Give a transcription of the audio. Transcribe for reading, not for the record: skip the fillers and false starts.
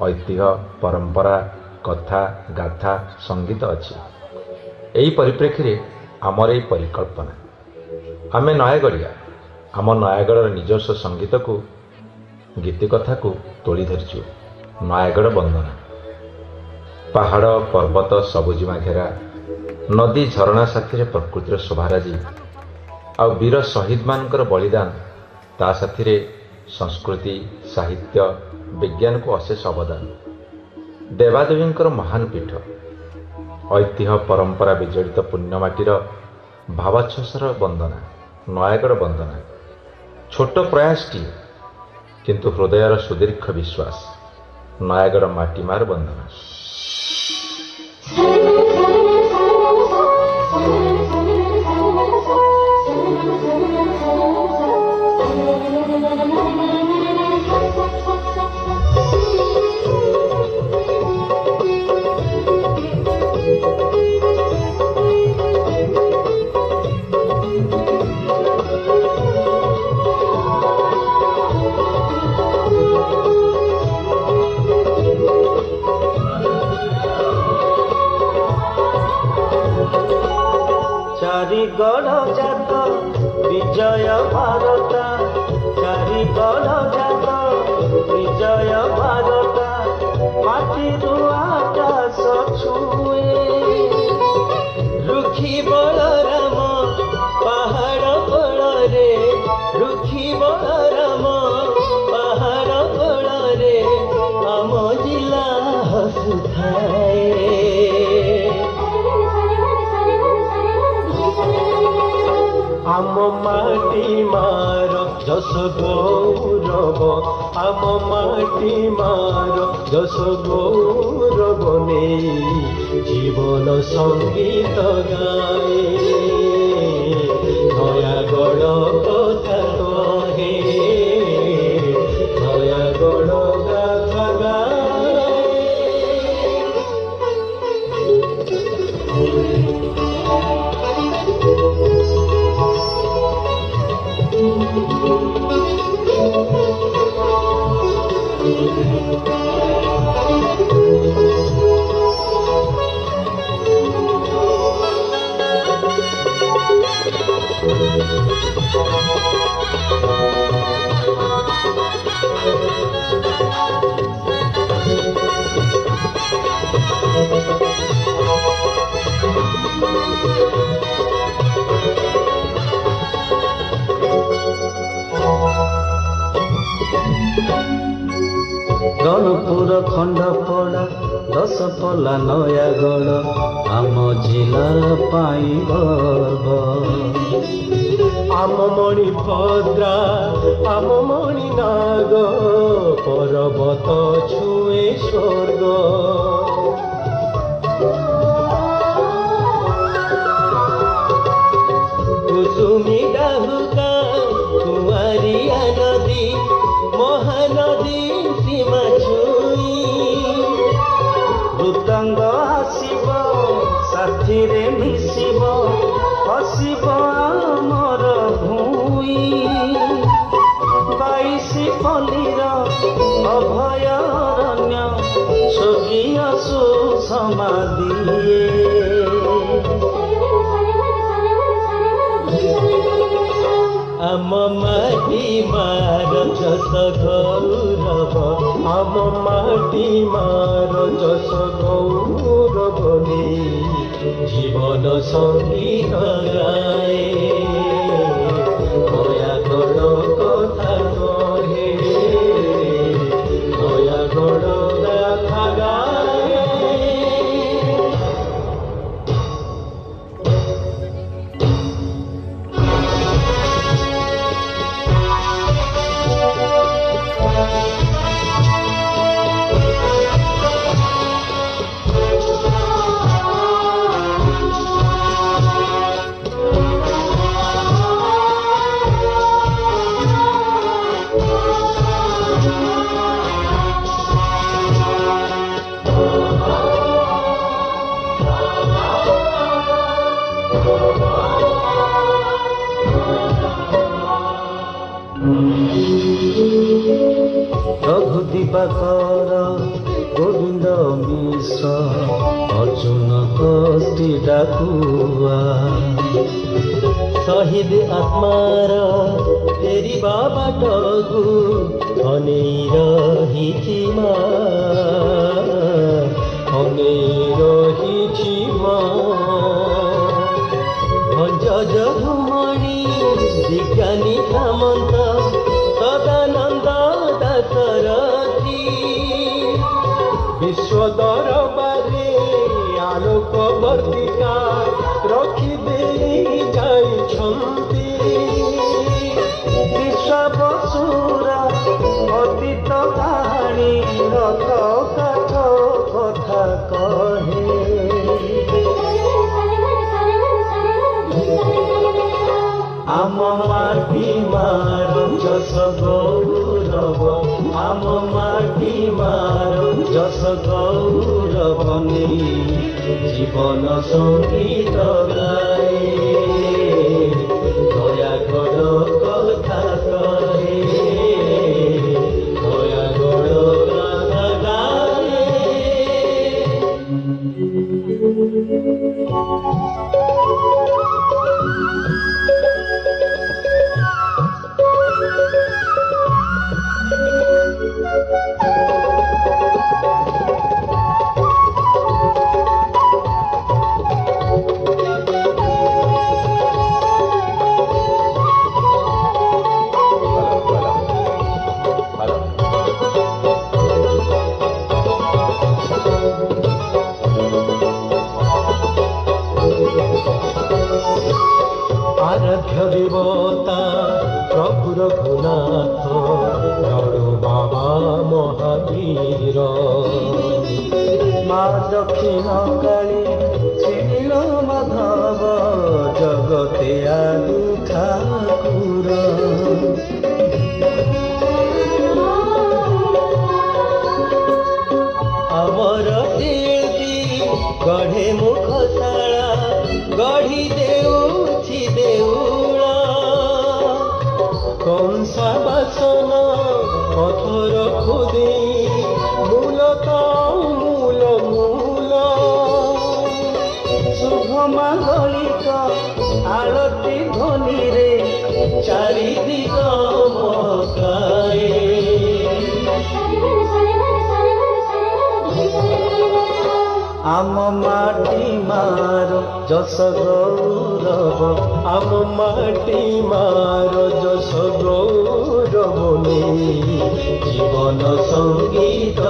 ऐतिह्य परंपरा कथा गाथा संगीत अच्छी। यही परिप्रेक्षी रे आमर यही परिकल्पना आमे नयागढ़िया आम नयागढ़ निजस्व संगीत को गीति कथा को तोली धरिचु। नयागढ़ वंदना पहाड़ पर्वत सबुजिमा घेरा नदी झरणा साथी प्रकृतिर शोभाराजी आ वीर शहीद मानकर बलिदान ता साथी संस्कृति साहित्य विज्ञान को अशेष अवदान देवादेवी महान पीठ ऐतिह्य परंपरा विजड़ित पुण्यमाटीर भावाच्छसर वंदना नयागढ़ वंदना छोट प्रयासटी किंतु हृदयर सुदीर्घ विश्वास नयागढ़ माटीमार वंदना। चारिगढ़ जात विजय भारत चारिगढ़ जात विजय भारत माटी आकाश छुए रुखी बलराम पहाड़ बड़े रुखी बलराम पहाड़ बड़े आम जिला हसुथाए आम माटी मार जस गौरव आम माटी मार जस गौरव ने जीवन संगीत गाए नयागढ़ कथा कहे नयागढ़ गाथा गाए। रनपुर खंडपड़ा दशपल्ला नयागढ़ आम जिला पाई गर्व आम मणिभद्रा आम मणिनाग पर्वत छुए स्वर्ग कुसुमी डाहुका कुआरिया नदी महानदी सीमा छुई मृदंग आसिब साथी रे मिसिब हसिब आमर भूई बाईसी पल्लीर अभयारण्य स्वर्गीय सुसमाधि आम माटी मार जस गौरव आम माटी मार जस गौरव ने जीवन संगीत गाए नयागढ़ कथा कहे नयागढ़ गाथा गाए। गोविंद मिश्र अर्जुन कष्टी डाकुआ शहीद आत्मार तेरी बाटकु अनेई रहिछि भंज धुमणि विज्ञानी सामंत सदानंद दासरथी विश्व दरबारे आलोक वर्तिका रखिदे जाइछन्ति विश्वावसुर अतीत कहानी रथ काठ कथा कहे आम माटी मार जस गौरव आम माटी मार जस गौरव जीवन संगीत गाए दया कर कथा कहे दया कर गाथा गाए आराध्य देवता प्रभु रघुनाथ लड़ू बाबा महावीर माँ दक्षिण काली श्रील माधव जगते आदि ठाकुर अमर देवी गढ़े मुखशाला गढ़ी देउछि देउल कंसा बासन पथर खुदे मूल मूल मूल शुभमा ललित आरती ध्वनि रे चारि दिग मकाए आम माटी मार जस गौरव आम माटी मार जस गौरव जीवन संगीत